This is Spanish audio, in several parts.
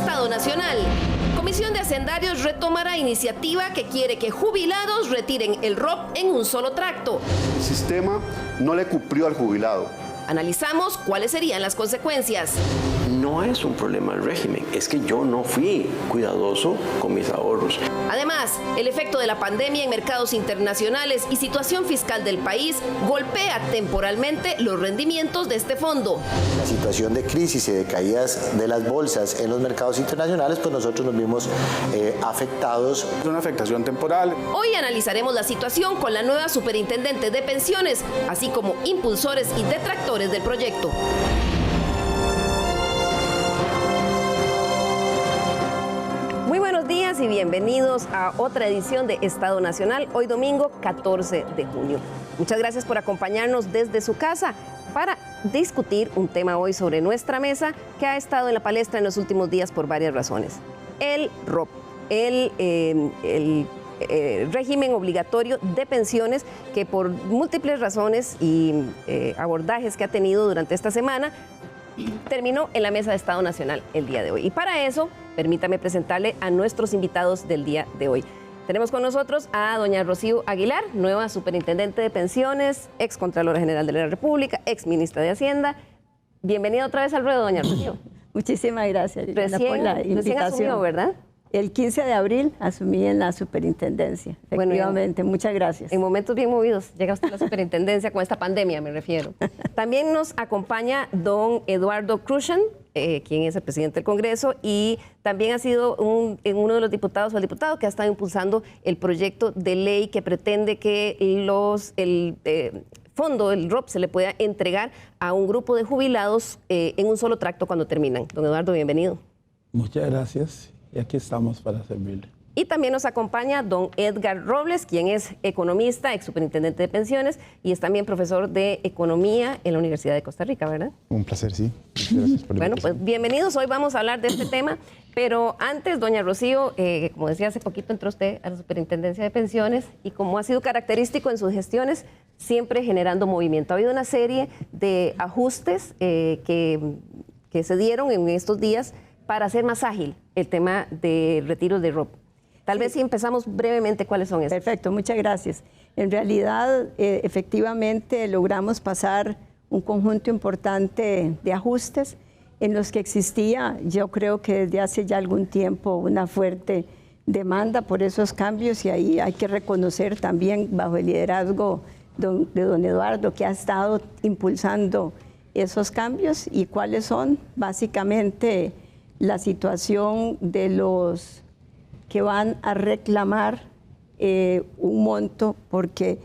Estado Nacional. Comisión de Hacendarios retomará iniciativa que quiere que jubilados retiren el ROP en un solo tracto. El sistema no le cumplió al jubilado. Analizamos cuáles serían las consecuencias. No es un problema del régimen, es que yo no fui cuidadoso con mis ahorros. Además, el efecto de la pandemia en mercados internacionales y situación fiscal del país golpea temporalmente los rendimientos de este fondo. La situación de crisis y de caídas de las bolsas en los mercados internacionales, pues nosotros nos vimos afectados. Es una afectación temporal. Hoy analizaremos la situación con la nueva superintendente de pensiones, así como impulsores y detractores del proyecto. Muy buenos días y bienvenidos a otra edición de Estado Nacional, hoy domingo 14 de junio. Muchas gracias por acompañarnos desde su casa para discutir un tema hoy sobre nuestra mesa que ha estado en la palestra en los últimos días por varias razones. El ROP, el régimen obligatorio de pensiones que por múltiples razones y abordajes que ha tenido durante esta semana, terminó en la Mesa de Estado Nacional el día de hoy. Y para eso, permítame presentarle a nuestros invitados del día de hoy. Tenemos con nosotros a doña Rocío Aguilar, nueva superintendente de pensiones, ex Contralora General de la República, ex ministra de Hacienda. Bienvenida otra vez al ruedo, doña Rocío. Muchísimas gracias, Liliana, por la invitación. Recién asumió, ¿verdad? El 15 de abril asumí en la superintendencia, efectivamente. Bueno, muchas gracias. En momentos bien movidos llega usted a la superintendencia con esta pandemia, me refiero. También nos acompaña don Eduardo Krushan, quien es el presidente del Congreso y también ha sido uno de los diputados o el diputado que ha estado impulsando el proyecto de ley que pretende que el fondo, el ROP, se le pueda entregar a un grupo de jubilados en un solo tracto cuando terminan. Don Eduardo, bienvenido. Muchas gracias. Y aquí estamos para servirle. Y también nos acompaña don Edgar Robles, quien es economista, ex superintendente de pensiones y es también profesor de economía en la Universidad de Costa Rica, ¿verdad? Un placer, sí. Muchas gracias por la Bueno, invitación. pues bienvenidos. Hoy vamos a hablar de este tema, pero antes, doña Rocío, como decía hace poquito, entró usted a la superintendencia de pensiones y como ha sido característico en sus gestiones, siempre generando movimiento. Ha habido una serie de ajustes que se dieron en estos días para hacer más ágil el tema de retiros de ROP. Tal vez si empezamos brevemente, ¿cuáles son estos? Perfecto, muchas gracias. En realidad, efectivamente, logramos pasar un conjunto importante de ajustes en los que existía, yo creo que desde hace ya algún tiempo, una fuerte demanda por esos cambios y ahí hay que reconocer también bajo el liderazgo de don Eduardo que ha estado impulsando esos cambios y cuáles son básicamente la situación de los que van a reclamar un monto porque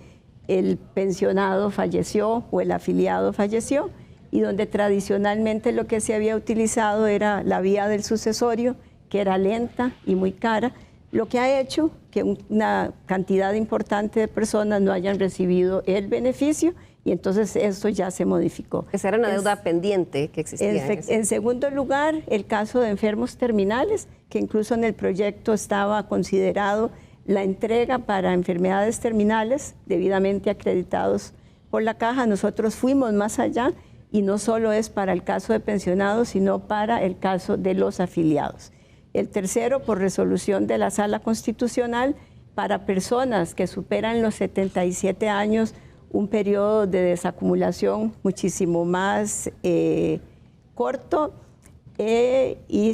el pensionado falleció o el afiliado falleció y donde tradicionalmente lo que se había utilizado era la vía del sucesorio, que era lenta y muy cara, lo que ha hecho que una cantidad importante de personas no hayan recibido el beneficio y entonces esto ya se modificó. Esa era una deuda pendiente que existía. En segundo lugar, el caso de enfermos terminales, que incluso en el proyecto estaba considerado la entrega para enfermedades terminales debidamente acreditados por la Caja. Nosotros fuimos más allá y no solo es para el caso de pensionados, sino para el caso de los afiliados. El tercero, por resolución de la Sala Constitucional, para personas que superan los 77 años, un periodo de desacumulación muchísimo más corto y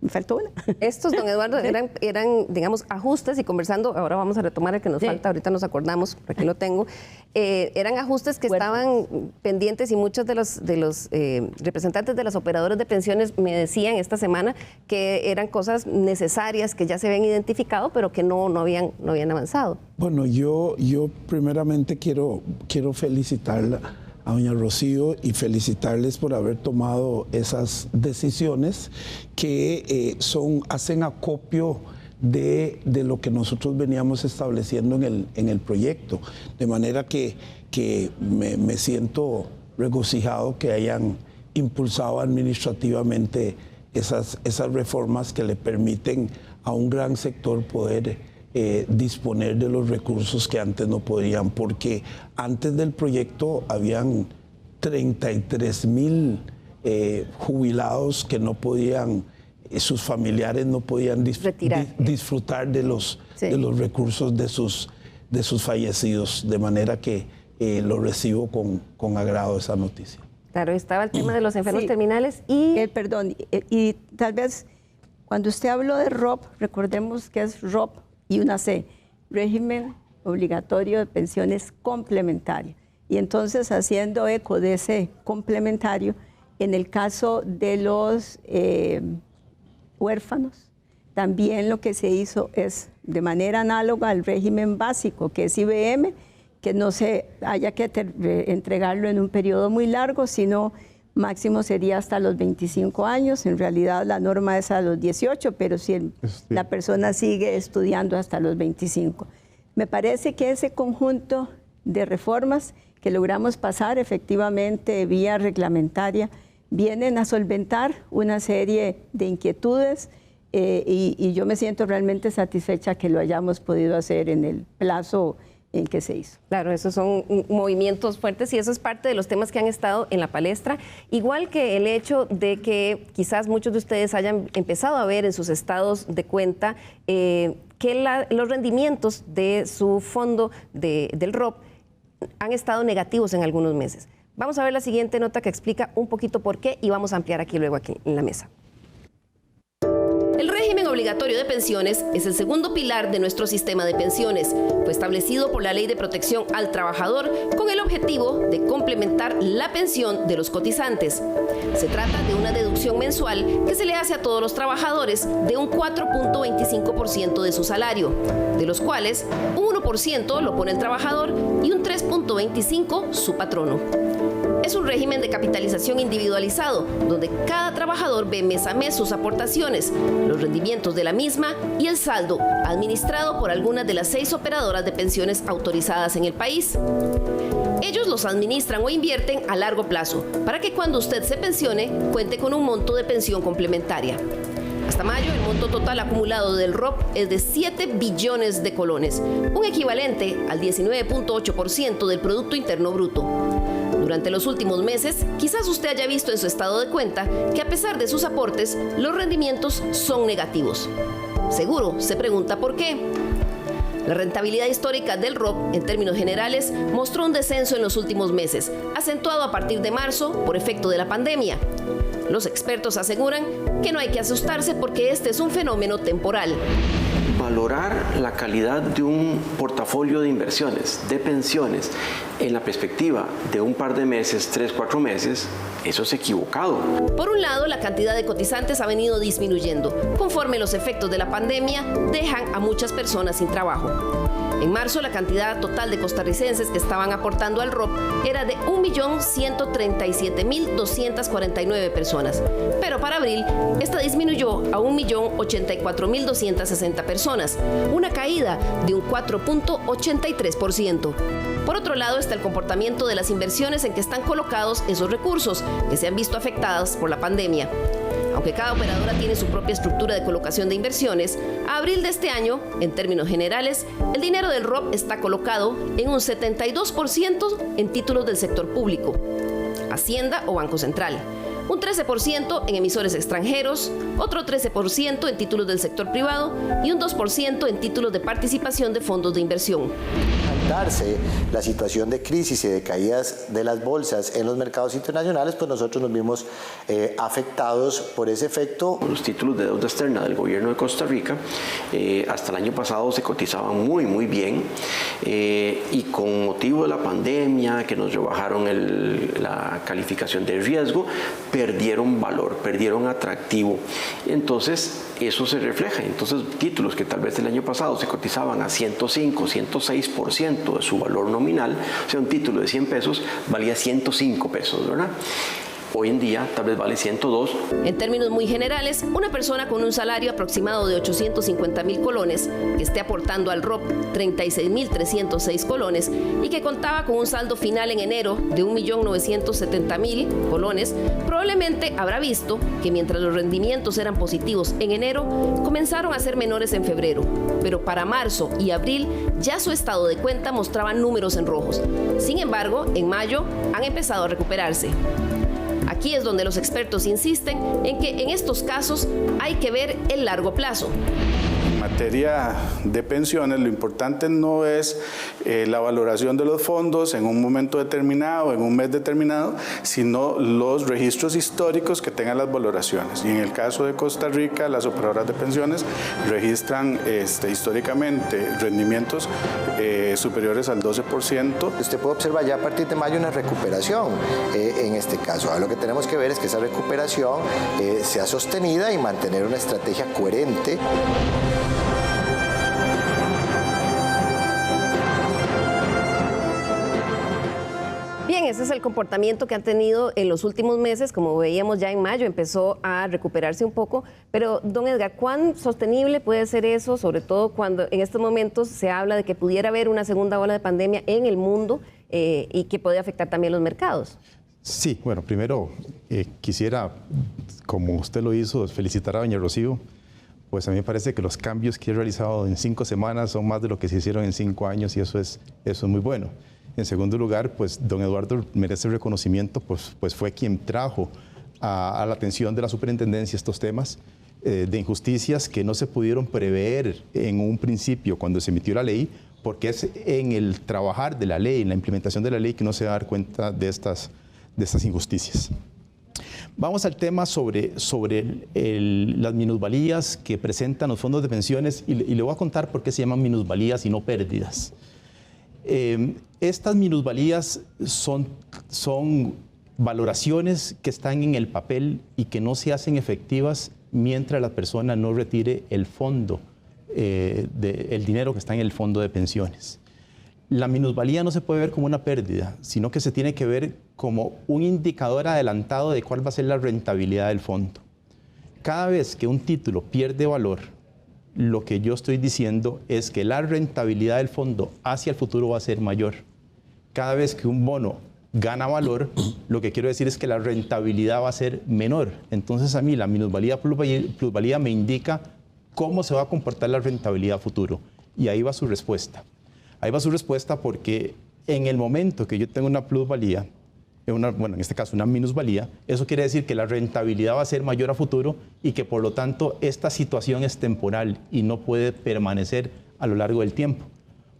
me faltó una. Estos, don Eduardo, eran, digamos, ajustes y conversando, ahora vamos a retomar el que nos falta, ahorita nos acordamos, aquí lo tengo, eran ajustes que estaban pendientes y muchos de los representantes de las operadoras de pensiones me decían esta semana que eran cosas necesarias que ya se habían identificado, pero que no habían avanzado. Bueno, yo primeramente quiero felicitarla a doña Rocío y felicitarles por haber tomado esas decisiones que hacen acopio de lo que nosotros veníamos estableciendo en el proyecto. De manera que me siento regocijado que hayan impulsado administrativamente esas reformas que le permiten a un gran sector poder disponer de los recursos que antes no podían, porque antes del proyecto habían 33,000 jubilados que no podían sus familiares no podían disfrutar de los recursos de sus fallecidos, de manera que lo recibo con agrado esa noticia. Claro, estaba el tema de los enfermos Sí. terminales y... Perdón, y tal vez cuando usted habló de ROP, recordemos que es ROP y una C, régimen obligatorio de pensiones complementarias. Y entonces, haciendo eco de ese complementario, en el caso de los huérfanos, también lo que se hizo es de manera análoga al régimen básico, que es IBM, que no se haya que entregarlo en un periodo muy largo, sino máximo sería hasta los 25 años. En realidad la norma es a los 18, pero si la persona sigue estudiando hasta los 25. Me parece que ese conjunto de reformas que logramos pasar efectivamente vía reglamentaria vienen a solventar una serie de inquietudes y yo me siento realmente satisfecha que lo hayamos podido hacer en el plazo en que se hizo. Claro, esos son movimientos fuertes y eso es parte de los temas que han estado en la palestra, igual que el hecho de que quizás muchos de ustedes hayan empezado a ver en sus estados de cuenta que los rendimientos de su fondo del ROP han estado negativos en algunos meses. Vamos a ver la siguiente nota que explica un poquito por qué y vamos a ampliar aquí en la mesa. El régimen obligatorio de pensiones es el segundo pilar de nuestro sistema de pensiones. Fue establecido por la Ley de Protección al Trabajador con el objetivo de complementar la pensión de los cotizantes. Se trata de una deducción mensual que se le hace a todos los trabajadores de un 4.25% de su salario, de los cuales un 1% lo pone el trabajador y un 3.25% su patrono. Es un régimen de capitalización individualizado, donde cada trabajador ve mes a mes sus aportaciones, los rendimientos de la misma y el saldo, administrado por algunas de las 6 operadoras de pensiones autorizadas en el país. Ellos los administran o invierten a largo plazo, para que cuando usted se pensione, cuente con un monto de pensión complementaria. Hasta mayo, el monto total acumulado del ROP es de 7 billones de colones, un equivalente al 19.8% del Producto Interno Bruto. Durante los últimos meses, quizás usted haya visto en su estado de cuenta que a pesar de sus aportes, los rendimientos son negativos. Seguro se pregunta por qué. La rentabilidad histórica del ROP, en términos generales, mostró un descenso en los últimos meses, acentuado a partir de marzo por efecto de la pandemia. Los expertos aseguran que no hay que asustarse porque este es un fenómeno temporal. Valorar la calidad de un portafolio de inversiones, de pensiones, en la perspectiva de un par de meses, 3, 4 meses, eso es equivocado. Por un lado, la cantidad de cotizantes ha venido disminuyendo, conforme los efectos de la pandemia dejan a muchas personas sin trabajo. En marzo, la cantidad total de costarricenses que estaban aportando al ROP era de 1.137.249 personas, pero para abril, esta disminuyó a 1.084.260 personas, una caída de un 4.83%. Por otro lado está el comportamiento de las inversiones en que están colocados esos recursos que se han visto afectadas por la pandemia. Aunque cada operadora tiene su propia estructura de colocación de inversiones, a abril de este año, en términos generales, el dinero del ROP está colocado en un 72% en títulos del sector público, Hacienda o Banco Central, un 13% en emisores extranjeros, otro 13% en títulos del sector privado y un 2% en títulos de participación de fondos de inversión. Darse la situación de crisis y de caídas de las bolsas en los mercados internacionales, pues nosotros nos vimos afectados por ese efecto. Los títulos de deuda externa del gobierno de Costa Rica hasta el año pasado se cotizaban muy bien y con motivo de la pandemia, que nos rebajaron la calificación de riesgo, perdieron valor, perdieron atractivo. Entonces eso se refleja. Entonces títulos que tal vez el año pasado se cotizaban a 105, 106% de su valor nominal, o sea, un título de 100 pesos valía 105 pesos, ¿verdad? Hoy en día tal vez vale 102. En términos muy generales, una persona con un salario aproximado de 850.000 colones, que esté aportando al ROP 36.306 colones y que contaba con un saldo final en enero de 1.970.000 colones, probablemente habrá visto que mientras los rendimientos eran positivos en enero, comenzaron a ser menores en febrero. Pero para marzo y abril ya su estado de cuenta mostraba números en rojos. Sin embargo, en mayo han empezado a recuperarse. Aquí es donde los expertos insisten en que en estos casos hay que ver el largo plazo. En materia de pensiones, lo importante no es la valoración de los fondos en un momento determinado, en un mes determinado, sino los registros históricos que tengan las valoraciones. Y en el caso de Costa Rica, las operadoras de pensiones registran históricamente rendimientos superiores al 12%. Usted puede observar ya a partir de mayo una recuperación en este caso. Ahora lo que tenemos que ver es que esa recuperación sea sostenida y mantener una estrategia coherente. Bien, ese es el comportamiento que han tenido en los últimos meses. Como veíamos ya en mayo, empezó a recuperarse un poco. Pero, don Edgar, ¿cuán sostenible puede ser eso? Sobre todo cuando en estos momentos se habla de que pudiera haber una segunda ola de pandemia en el mundo y que puede afectar también los mercados. Sí, bueno, primero quisiera, como usted lo hizo, felicitar a doña Rocío. Pues a mí me parece que los cambios que he realizado en 5 semanas son más de lo que se hicieron en 5 años y eso es muy bueno. En segundo lugar, pues don Eduardo merece reconocimiento, pues fue quien trajo a la atención de la superintendencia estos temas de injusticias que no se pudieron prever en un principio cuando se emitió la ley, porque es en el trabajar de la ley, en la implementación de la ley, que uno se va a dar cuenta de estas injusticias. Vamos al tema sobre las minusvalías que presentan los fondos de pensiones y le voy a contar por qué se llaman minusvalías y no pérdidas. Estas minusvalías son valoraciones que están en el papel y que no se hacen efectivas mientras la persona no retire el fondo, el dinero que está en el fondo de pensiones. La minusvalía no se puede ver como una pérdida, sino que se tiene que ver como un indicador adelantado de cuál va a ser la rentabilidad del fondo. Cada vez que un título pierde valor, lo que yo estoy diciendo es que la rentabilidad del fondo hacia el futuro va a ser mayor. Cada vez que un bono gana valor, lo que quiero decir es que la rentabilidad va a ser menor. Entonces a mí la minusvalía plusvalía me indica cómo se va a comportar la rentabilidad futuro. Y ahí va su respuesta. Ahí va su respuesta porque en el momento que yo tengo una plusvalía, en este caso una minusvalía, eso quiere decir que la rentabilidad va a ser mayor a futuro y que por lo tanto esta situación es temporal y no puede permanecer a lo largo del tiempo.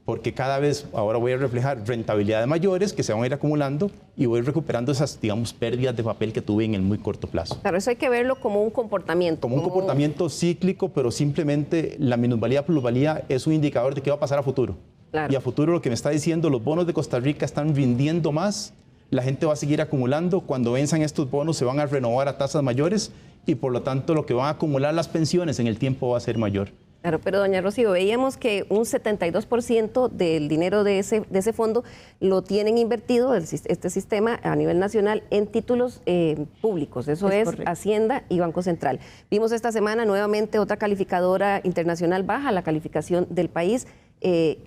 Porque cada vez ahora voy a reflejar rentabilidades mayores que se van a ir acumulando y voy recuperando esas, digamos, pérdidas de papel que tuve en el muy corto plazo. Claro, eso hay que verlo como un comportamiento. Como un comportamiento cíclico, pero simplemente la minusvalía plusvalía es un indicador de qué va a pasar a futuro. Claro. Y a futuro lo que me está diciendo, los bonos de Costa Rica están rindiendo más, la gente va a seguir acumulando, cuando venzan estos bonos se van a renovar a tasas mayores y por lo tanto lo que van a acumular las pensiones en el tiempo va a ser mayor. Claro, pero doña Rocío, veíamos que un 72% del dinero de ese fondo lo tienen invertido, este sistema a nivel nacional, en títulos públicos. Eso es Hacienda y Banco Central. Vimos esta semana nuevamente otra calificadora internacional baja la calificación del país,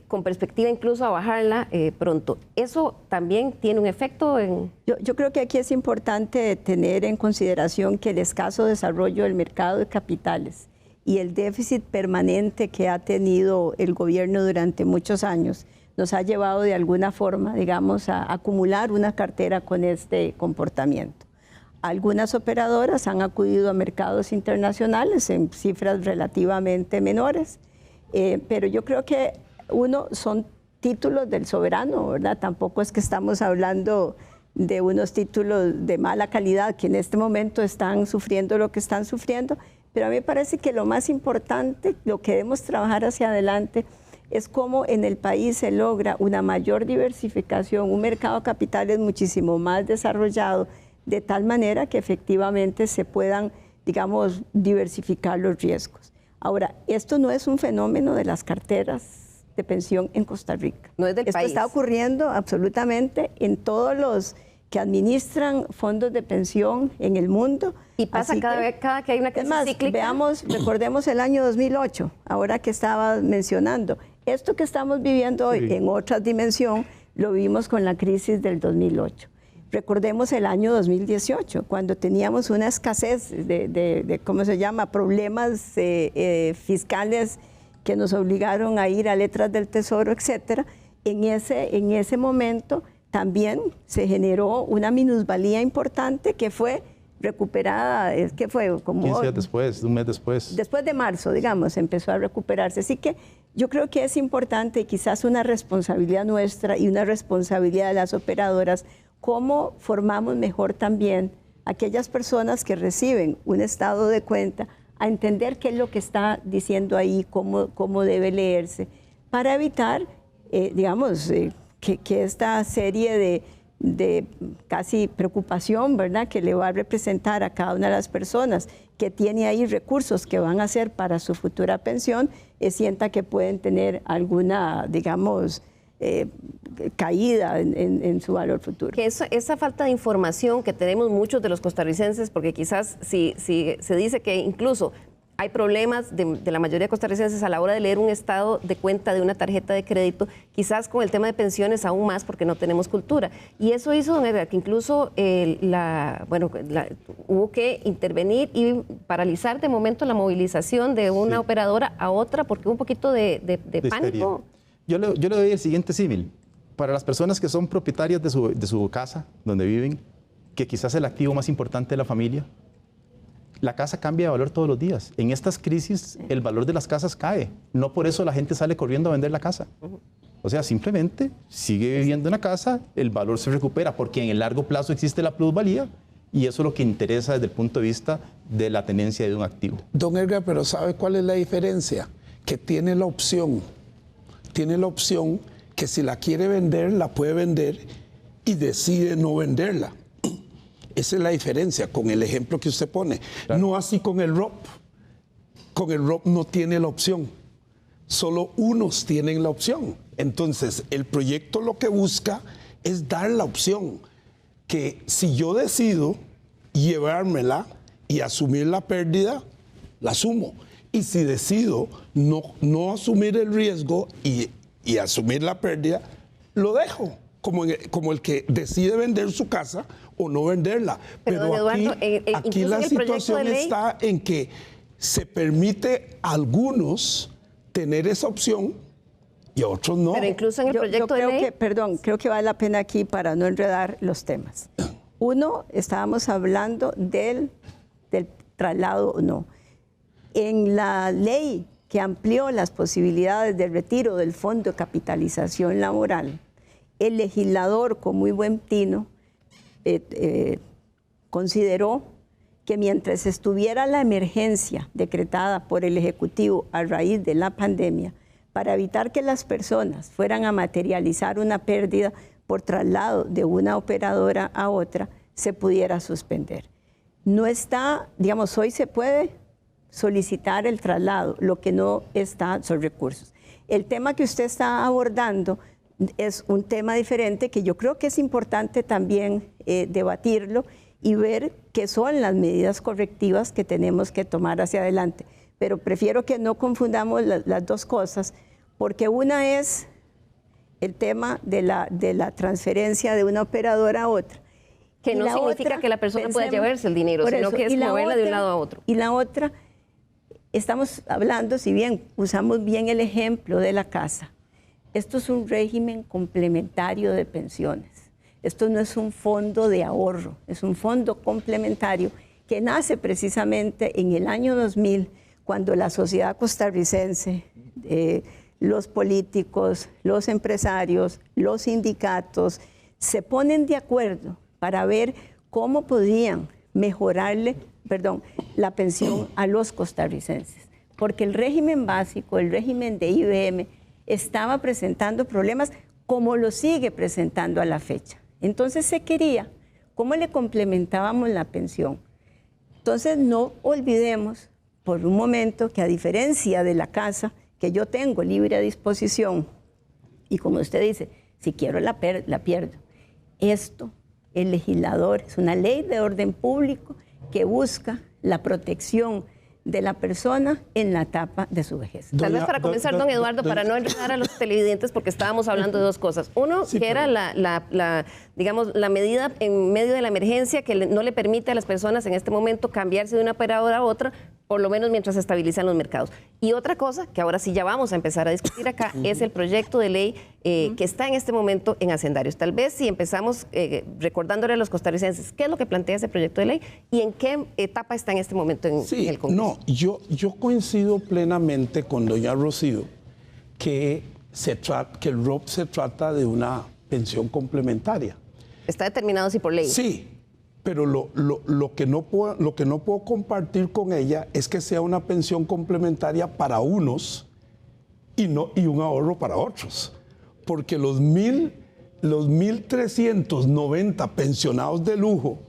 con perspectiva incluso a bajarla pronto. ¿Eso también tiene un efecto en...? Yo creo que aquí es importante tener en consideración que el escaso desarrollo del mercado de capitales y el déficit permanente que ha tenido el gobierno durante muchos años nos ha llevado de alguna forma, digamos, a acumular una cartera con este comportamiento. Algunas operadoras han acudido a mercados internacionales en cifras relativamente menores, pero yo creo que son títulos del soberano, ¿verdad? Tampoco es que estamos hablando de unos títulos de mala calidad que en este momento están sufriendo lo que están sufriendo, pero a mí me parece que lo más importante, lo que debemos trabajar hacia adelante, es cómo en el país se logra una mayor diversificación, un mercado de capitales muchísimo más desarrollado, de tal manera que efectivamente se puedan, digamos, diversificar los riesgos. Ahora, esto no es un fenómeno de las carteras de pensión en Costa Rica. No es del país. Esto está ocurriendo absolutamente en todos los que administran fondos de pensión en el mundo. Y pasa cada que hay una crisis cíclica. Recordemos el año 2008, ahora que estaba mencionando. Esto que estamos viviendo hoy en otra dimensión, lo vimos con la crisis del 2008. Recordemos el año 2018, cuando teníamos una escasez de ¿cómo se llama?, problemas fiscales que nos obligaron a ir a letras del Tesoro, etcétera. En ese momento también se generó una minusvalía importante que fue recuperada, que fue como 15 días después, un mes después. Después de marzo, digamos, empezó a recuperarse. Así que yo creo que es importante y quizás una responsabilidad nuestra y una responsabilidad de las operadoras, cómo formamos mejor también a aquellas personas que reciben un estado de cuenta, a entender qué es lo que está diciendo ahí, cómo debe leerse, para evitar, que esta serie de casi preocupación, ¿verdad?, que le va a representar a cada una de las personas que tiene ahí recursos que van a ser para su futura pensión, sienta que pueden tener alguna, caída en su valor futuro. Que esa falta de información que tenemos muchos de los costarricenses, porque quizás si se dice que incluso hay problemas de la mayoría de costarricenses a la hora de leer un estado de cuenta de una tarjeta de crédito, quizás con el tema de pensiones aún más porque no tenemos cultura. Y eso hizo, don Edgar, que incluso hubo que intervenir y paralizar de momento la movilización de una operadora a otra porque hubo un poquito de pánico. Yo le doy el siguiente símil. Para las personas que son propietarias de su casa, donde viven, que quizás es el activo más importante de la familia, la casa cambia de valor todos los días. En estas crisis el valor de las casas cae. No por eso la gente sale corriendo a vender la casa. O sea, simplemente sigue viviendo en la casa, el valor se recupera porque en el largo plazo existe la plusvalía y eso es lo que interesa desde el punto de vista de la tenencia de un activo. Don Edgar, pero ¿sabe cuál es la diferencia? Que tiene la opción que si la quiere vender, la puede vender y decide no venderla. Esa es la diferencia con el ejemplo que usted pone. Claro. No así con el ROP. Con el ROP no tiene la opción. Solo unos tienen la opción. Entonces, el proyecto lo que busca es dar la opción. Que si yo decido llevármela y asumir la pérdida, la asumo. Y si decido no asumir el riesgo y asumir la pérdida, lo dejo. Como el que decide vender su casa o no venderla. Pero Eduardo, aquí la situación está en que se permite a algunos tener esa opción y a otros no. Pero incluso en el proyecto de ley... Creo que vale la pena aquí para no enredar los temas. Uno, estábamos hablando del traslado o no. En la ley que amplió las posibilidades de retiro del Fondo de Capitalización Laboral, el legislador, con muy buen tino, consideró que mientras estuviera la emergencia decretada por el Ejecutivo a raíz de la pandemia, para evitar que las personas fueran a materializar una pérdida por traslado de una operadora a otra, se pudiera suspender. No está, hoy se puede solicitar el traslado, lo que no está son recursos. El tema que usted está abordando es un tema diferente que yo creo que es importante también debatirlo y ver qué son las medidas correctivas que tenemos que tomar hacia adelante. Pero prefiero que no confundamos las dos cosas, porque una es el tema de la transferencia de una operadora a otra. Que no significa que la persona pueda llevarse el dinero, sino que es moverla de un lado a otro. Y la otra, estamos hablando, si bien usamos bien el ejemplo de la casa, esto es un régimen complementario de pensiones. Esto no es un fondo de ahorro, es un fondo complementario que nace precisamente en el año 2000, cuando la sociedad costarricense, los políticos, los empresarios, los sindicatos, se ponen de acuerdo para ver cómo podían mejorarle, la pensión a los costarricenses. Porque el régimen básico, el régimen de IBM, estaba presentando problemas como lo sigue presentando a la fecha. Entonces se quería, ¿cómo le complementábamos la pensión? Entonces no olvidemos por un momento que a diferencia de la casa, que yo tengo libre a disposición, y como usted dice, si quiero la pierdo. Esto, el legislador, es una ley de orden público que busca la protección de la persona en la etapa de su vejez. Tal vez para comenzar, don Eduardo, para no enredar a los televidentes, porque estábamos hablando de dos cosas. Uno, sí, que era la medida en medio de la emergencia que no le permite a las personas en este momento cambiarse de una operadora a otra por lo menos mientras se estabilizan los mercados. Y otra cosa que ahora sí ya vamos a empezar a discutir acá es el proyecto de ley que está en este momento en hacendarios. Tal vez si empezamos recordándole a los costarricenses qué es lo que plantea ese proyecto de ley y en qué etapa está en este momento en el Congreso. No, yo coincido plenamente con doña Rocío que el ROP se trata de una pensión complementaria. Está determinado así por ley. Sí, pero lo que no puedo compartir con ella es que sea una pensión complementaria para unos y un ahorro para otros. Porque los 1.390 pensionados de lujo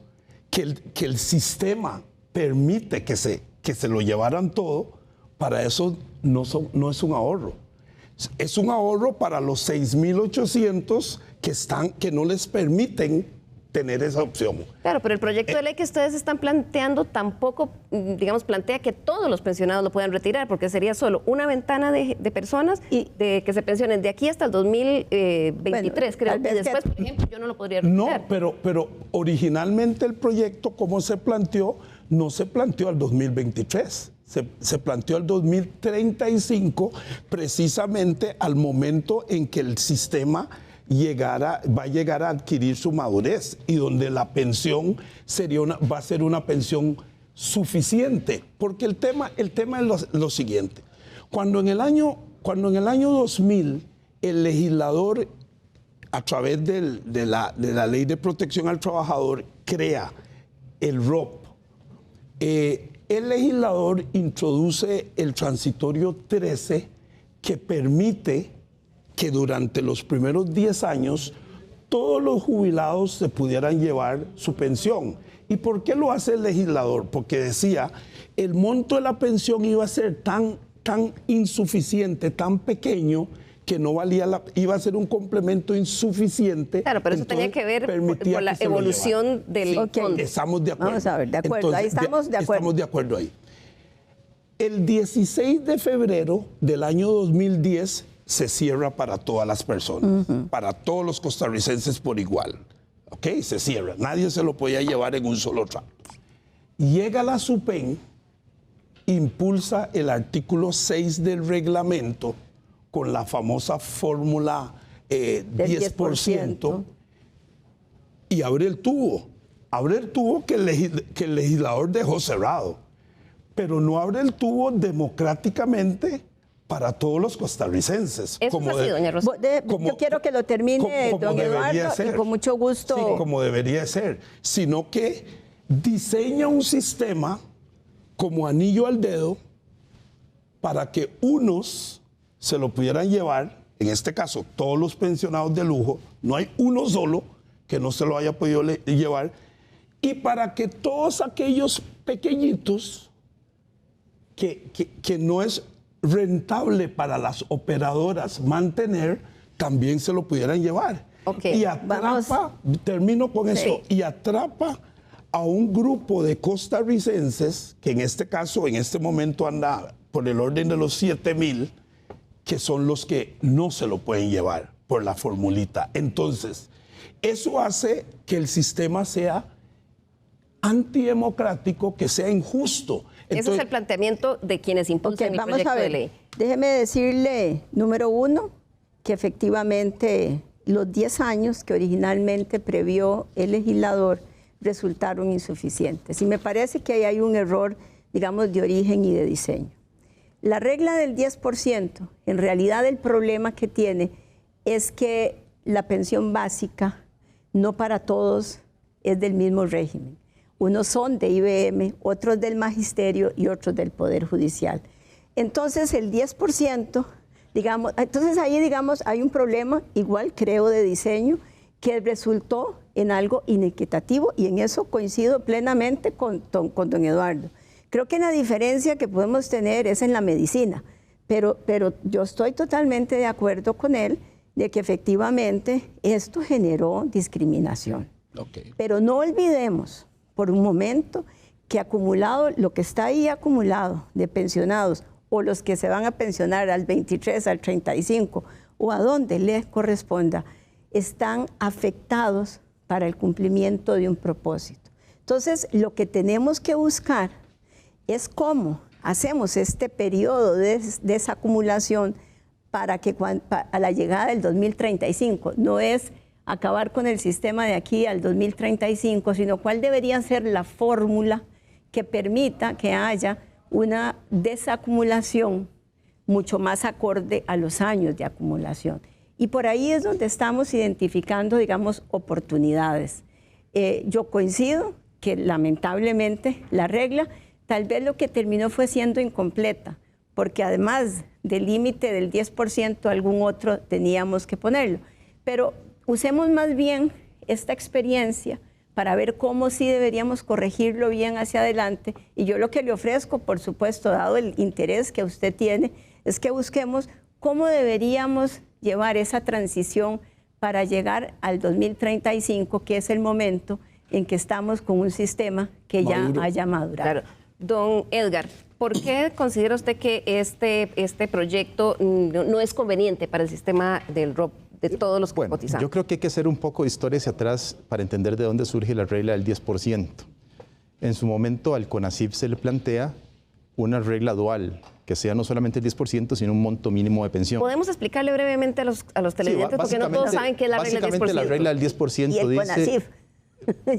que el sistema permite que se lo llevaran todo, para eso no es un ahorro. Es un ahorro para los 6.800 que no les permiten tener esa opción. Claro, pero el proyecto de ley que ustedes están planteando tampoco, digamos, plantea que todos los pensionados lo puedan retirar, porque sería solo una ventana de personas de que se pensionen de aquí hasta el 2023, creo. Y después, por ejemplo, yo no lo podría retirar. No, pero originalmente el proyecto, como se planteó, no se planteó al 2023. Se planteó el 2035, precisamente al momento en que el sistema va a llegar a adquirir su madurez y donde la pensión va a ser una pensión suficiente. Porque el tema es lo siguiente. Cuando en el año 2000 el legislador, a través de la Ley de Protección al Trabajador, crea el ROP, el legislador introduce el transitorio 13 que permite que durante los primeros 10 años todos los jubilados se pudieran llevar su pensión. ¿Y por qué lo hace el legislador? Porque decía, el monto de la pensión iba a ser tan insuficiente, tan pequeño, que no iba a ser un complemento insuficiente. Claro, pero eso tenía que ver por la evolución del fondo. Estamos de acuerdo. Vamos a ver, de acuerdo, ahí estamos de acuerdo. Estamos de acuerdo ahí. El 16 de febrero del año 2010 se cierra para todas las personas, para todos los costarricenses por igual. ¿Ok? Se cierra. Nadie se lo podía llevar en un solo trato. Llega la SUPEN, impulsa el artículo 6 del reglamento con la famosa fórmula 10%, y abre el tubo. Abre el tubo que el legislador dejó cerrado, pero no abre el tubo democráticamente para todos los costarricenses. Eso es así, doña Rosa. Yo quiero que lo termine don Eduardo y con mucho gusto. Sí, como debería ser, sino que diseña un sistema como anillo al dedo para que unos se lo pudieran llevar, en este caso todos los pensionados de lujo, no hay uno solo que no se lo haya podido llevar, y para que todos aquellos pequeñitos que no es rentable para las operadoras mantener, también se lo pudieran llevar. Okay, y atrapa, termino con eso, y atrapa a un grupo de costarricenses, que en este caso, en este momento anda por el orden de los 7,000, que son los que no se lo pueden llevar por la formulita. Entonces, eso hace que el sistema sea antidemocrático, que sea injusto. Entonces, ese es el planteamiento de quienes impulsan el proyecto de ley. Déjeme decirle, número uno, que efectivamente los 10 años que originalmente previó el legislador resultaron insuficientes. Y me parece que ahí hay un error, digamos, de origen y de diseño. La regla del 10%, en realidad el problema que tiene es que la pensión básica no para todos es del mismo régimen. Unos son de IBM, otros del Magisterio y otros del Poder Judicial. Entonces el 10%, digamos, entonces ahí digamos hay un problema, igual creo de diseño, que resultó en algo inequitativo y en eso coincido plenamente con don Eduardo. Creo que la diferencia que podemos tener es en la medicina, pero yo estoy totalmente de acuerdo con él de que efectivamente esto generó discriminación. Okay. Pero no olvidemos por un momento que acumulado, lo que está ahí acumulado de pensionados o los que se van a pensionar al 23, al 35 o a donde les corresponda, están afectados para el cumplimiento de un propósito. Entonces, lo que tenemos que buscar es cómo hacemos este periodo de desacumulación para que a la llegada del 2035, no es acabar con el sistema de aquí al 2035, sino cuál debería ser la fórmula que permita que haya una desacumulación mucho más acorde a los años de acumulación. Y por ahí es donde estamos identificando, digamos, oportunidades. Yo coincido que lamentablemente la regla tal vez lo que terminó fue siendo incompleta, porque además del límite del 10%, algún otro teníamos que ponerlo. Pero usemos más bien esta experiencia para ver cómo sí deberíamos corregirlo bien hacia adelante. Y yo lo que le ofrezco, por supuesto, dado el interés que usted tiene, es que busquemos cómo deberíamos llevar esa transición para llegar al 2035, que es el momento en que estamos con un sistema que ya haya madurado. Claro. Don Edgar, ¿por qué considera usted que este proyecto no es conveniente para el sistema del ROP de todos los que cotizamos? Yo creo que hay que hacer un poco de historia hacia atrás para entender de dónde surge la regla del 10%. En su momento al CONACYT se le plantea una regla dual, que sea no solamente el 10%, sino un monto mínimo de pensión. ¿Podemos explicarle brevemente a los televidentes? Porque no todos saben qué es la regla del 10%. Básicamente la regla del 10% ¿Y el dice... CONACYT?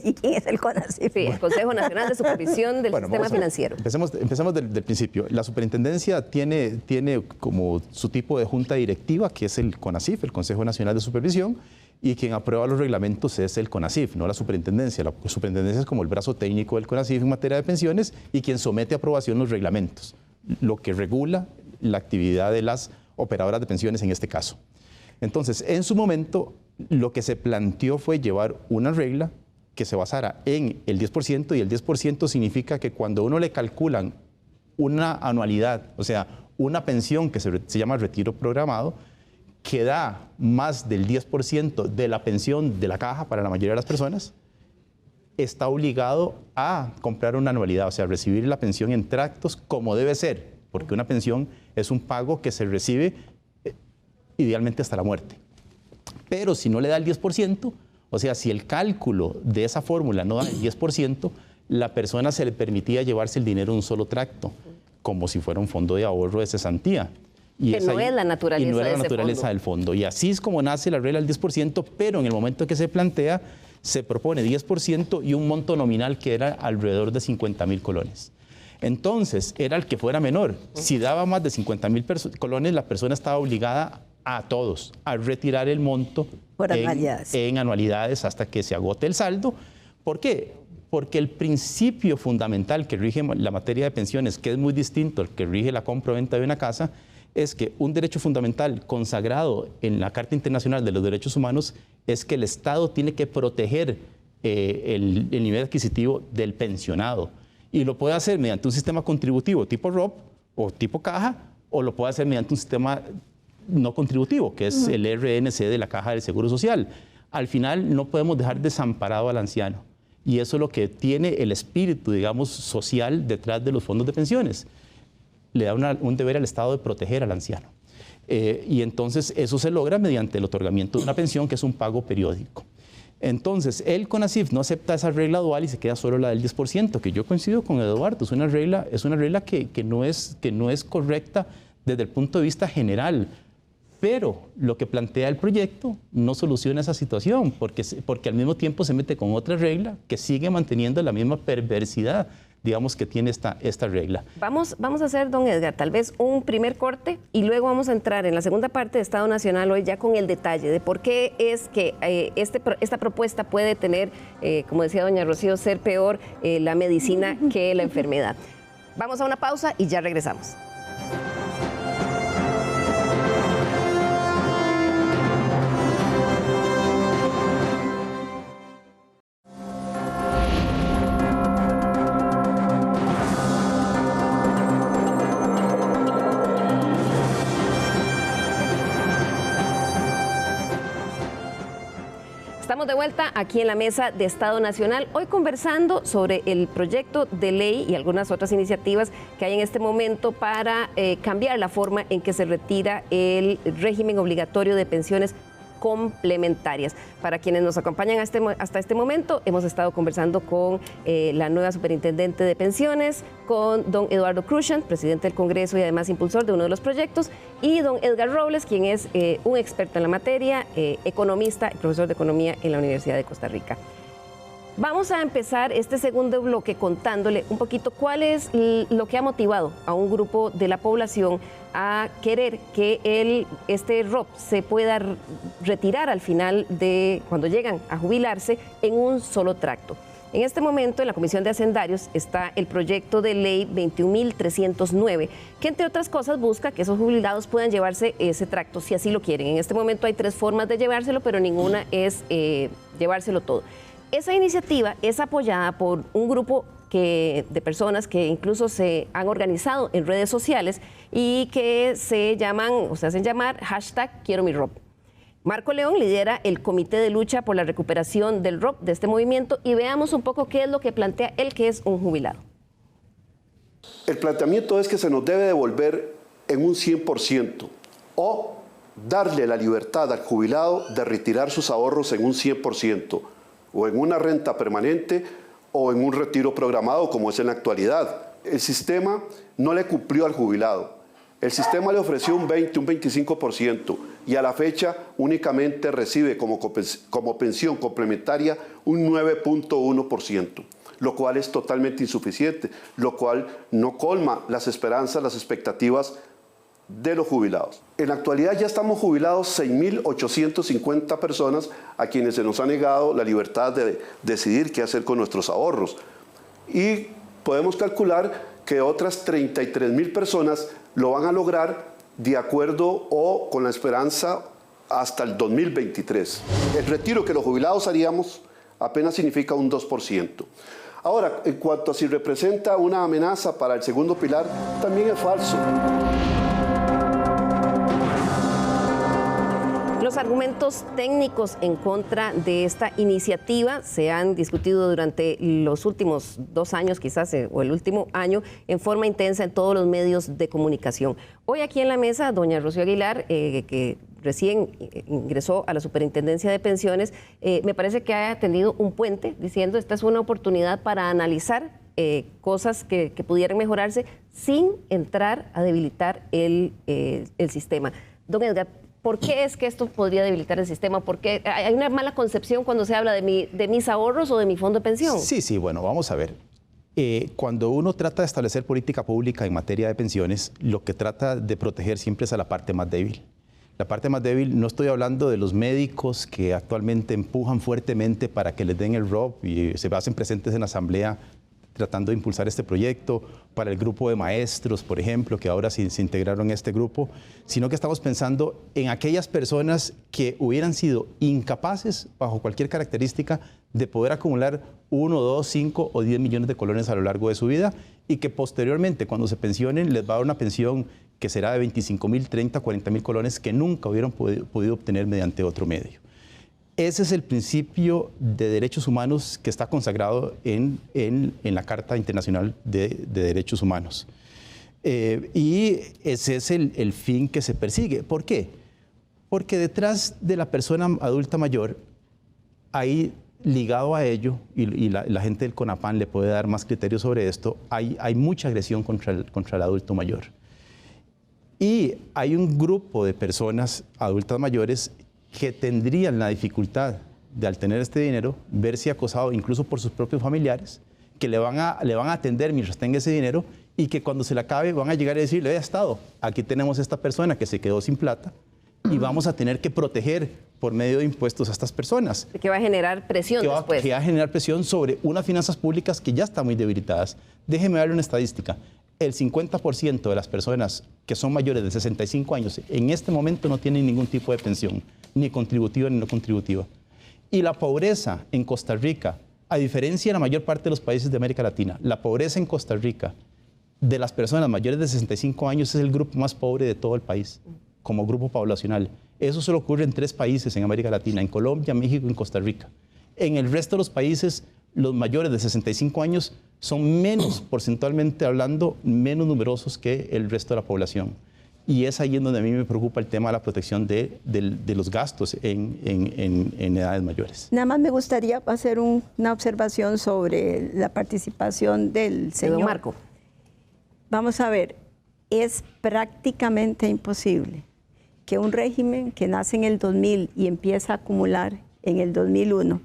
¿Y quién es el CONACYT? Sí, el Consejo Nacional de Supervisión del Sistema Financiero. Empecemos del principio. La superintendencia tiene como su tipo de junta directiva, que es el CONACYT, el Consejo Nacional de Supervisión, y quien aprueba los reglamentos es el CONACYT, no la superintendencia. La superintendencia es como el brazo técnico del CONACYT en materia de pensiones y quien somete a aprobación los reglamentos, lo que regula la actividad de las operadoras de pensiones en este caso. Entonces, en su momento, lo que se planteó fue llevar una regla que se basara en el 10%, y el 10% significa que cuando uno le calculan una anualidad, o sea, una pensión que se llama retiro programado, que da más del 10% de la pensión de la caja para la mayoría de las personas, está obligado a comprar una anualidad, o sea, recibir la pensión en tractos como debe ser, porque una pensión es un pago que se recibe idealmente hasta la muerte. Pero si no le da el 10%, o sea, si el cálculo de esa fórmula no da el 10%, la persona se le permitía llevarse el dinero en un solo tracto, como si fuera un fondo de ahorro de cesantía. Que no es la naturaleza del fondo. Y así es como nace la regla del 10%, pero en el momento que se plantea, se propone 10% y un monto nominal que era alrededor de 50.000 colones. Entonces, era el que fuera menor. Si daba más de 50.000 colones, la persona estaba obligada a todos a retirar el monto en anualidades hasta que se agote el saldo. ¿Por qué? Porque el principio fundamental que rige la materia de pensiones, que es muy distinto al que rige la compra o venta de una casa, es que un derecho fundamental consagrado en la Carta Internacional de los Derechos Humanos es que el Estado tiene que proteger el nivel adquisitivo del pensionado. Y lo puede hacer mediante un sistema contributivo tipo ROP o tipo caja, o lo puede hacer mediante un sistema no contributivo, que es el RNC de la Caja del Seguro Social. Al final no podemos dejar desamparado al anciano. Y eso es lo que tiene el espíritu, digamos, social detrás de los fondos de pensiones. Le da un deber al Estado de proteger al anciano. Y entonces eso se logra mediante el otorgamiento de una pensión, que es un pago periódico. Entonces, el CONACYT no acepta esa regla dual y se queda solo la del 10%, que yo coincido con Eduardo, es una regla que no es correcta desde el punto de vista general. Pero lo que plantea el proyecto no soluciona esa situación, porque al mismo tiempo se mete con otra regla que sigue manteniendo la misma perversidad, digamos, que tiene esta regla. Vamos a hacer, don Edgar, tal vez un primer corte y luego vamos a entrar en la segunda parte de Estado Nacional hoy ya con el detalle de por qué es que esta propuesta puede tener, como decía doña Rocío, ser peor la medicina que la enfermedad. Vamos a una pausa y ya regresamos. Estamos de vuelta aquí en la mesa de Estado Nacional, hoy conversando sobre el proyecto de ley y algunas otras iniciativas que hay en este momento para cambiar la forma en que se retira el régimen obligatorio de pensiones complementarias. Para quienes nos acompañan hasta este momento, hemos estado conversando con la nueva superintendente de pensiones, con don Eduardo Cruikshank, presidente del Congreso y además impulsor de uno de los proyectos, y don Edgar Robles, quien es un experto en la materia, economista y profesor de economía en la Universidad de Costa Rica. Vamos a empezar este segundo bloque contándole un poquito cuál es lo que ha motivado a un grupo de la población a querer que este ROP se pueda retirar al final de cuando llegan a jubilarse en un solo tracto. En este momento en la Comisión de Hacendarios está el proyecto de ley 21.309, que entre otras cosas busca que esos jubilados puedan llevarse ese tracto si así lo quieren. En este momento hay 3 formas de llevárselo, pero ninguna es llevárselo todo. Esa iniciativa es apoyada por un grupo de personas que incluso se han organizado en redes sociales y que se hacen llamar #QuieroMiROP. Marco León lidera el Comité de Lucha por la Recuperación del ROP de este movimiento y veamos un poco qué es lo que plantea él, que es un jubilado. El planteamiento es que se nos debe devolver en un 100% o darle la libertad al jubilado de retirar sus ahorros en un 100%. O en una renta permanente o en un retiro programado como es en la actualidad. El sistema no le cumplió al jubilado. El sistema le ofreció un 20, un 25% y a la fecha únicamente recibe como pensión complementaria un 9.1%, lo cual es totalmente insuficiente, lo cual no colma las esperanzas, las expectativas de los jubilados. En la actualidad ya estamos jubilados 6.850 personas a quienes se nos ha negado la libertad de decidir qué hacer con nuestros ahorros. Y podemos calcular que otras 33.000 personas lo van a lograr de acuerdo o con la esperanza hasta el 2023. El retiro que los jubilados haríamos apenas significa un 2%. Ahora, en cuanto a si representa una amenaza para el segundo pilar, también es falso. Los argumentos técnicos en contra de esta iniciativa se han discutido durante los últimos 2 años, quizás, o el último año, en forma intensa en todos los medios de comunicación. Hoy aquí en la mesa, doña Rocío Aguilar, que recién ingresó a la Superintendencia de Pensiones, me parece que ha tendido un puente diciendo esta es una oportunidad para analizar cosas que pudieran mejorarse sin entrar a debilitar el sistema. Don Edgar, ¿por qué es que esto podría debilitar el sistema? ¿Porque hay una mala concepción cuando se habla de mis ahorros o de mi fondo de pensión? Sí, bueno, vamos a ver. Cuando uno trata de establecer política pública en materia de pensiones, lo que trata de proteger siempre es a la parte más débil. La parte más débil, no estoy hablando de los médicos que actualmente empujan fuertemente para que les den el ROP y se hacen presentes en la asamblea tratando de impulsar este proyecto, para el grupo de maestros, por ejemplo, que ahora se integraron en este grupo, sino que estamos pensando en aquellas personas que hubieran sido incapaces, bajo cualquier característica, de poder acumular 1, 2, 5 o 10 millones de colones a lo largo de su vida y que posteriormente, cuando se pensionen, les va a dar una pensión que será de 25.000, 30, 40.000 colones que nunca hubieran podido obtener mediante otro medio. Ese es el principio de derechos humanos que está consagrado en la Carta Internacional de Derechos Humanos. Y ese es el fin que se persigue. ¿Por qué? Porque detrás de la persona adulta mayor hay ligado a ello, y la gente del CONAPAN le puede dar más criterios sobre esto, hay mucha agresión contra el adulto mayor. Y hay un grupo de personas adultas mayores que tendrían la dificultad de, al tener este dinero, verse acosado incluso por sus propios familiares, que le van a atender mientras tenga ese dinero y que cuando se le acabe van a llegar a decirle, oye, Estado, aquí tenemos esta persona que se quedó sin plata y vamos a tener que proteger por medio de impuestos a estas personas. Que va a generar presión después. Que va a generar presión sobre unas finanzas públicas que ya están muy debilitadas. Déjeme darle una estadística. El 50% de las personas que son mayores de 65 años en este momento no tienen ningún tipo de pensión, ni contributiva ni no contributiva. Y la pobreza en Costa Rica, a diferencia de la mayor parte de los países de América Latina, la pobreza en Costa Rica de las personas mayores de 65 años es el grupo más pobre de todo el país, como grupo poblacional. Eso solo ocurre en 3 países en América Latina, en Colombia, México y en Costa Rica. En el resto de los países, los mayores de 65 años son menos, porcentualmente hablando, menos numerosos que el resto de la población. y es ahí en donde a mí me preocupa el tema de la protección de los gastos en edades mayores. Nada más me gustaría hacer una observación sobre la participación del señor Don Marco. Vamos a ver, es prácticamente imposible que un régimen que nace en el 2000 y empieza a acumular en el 2001,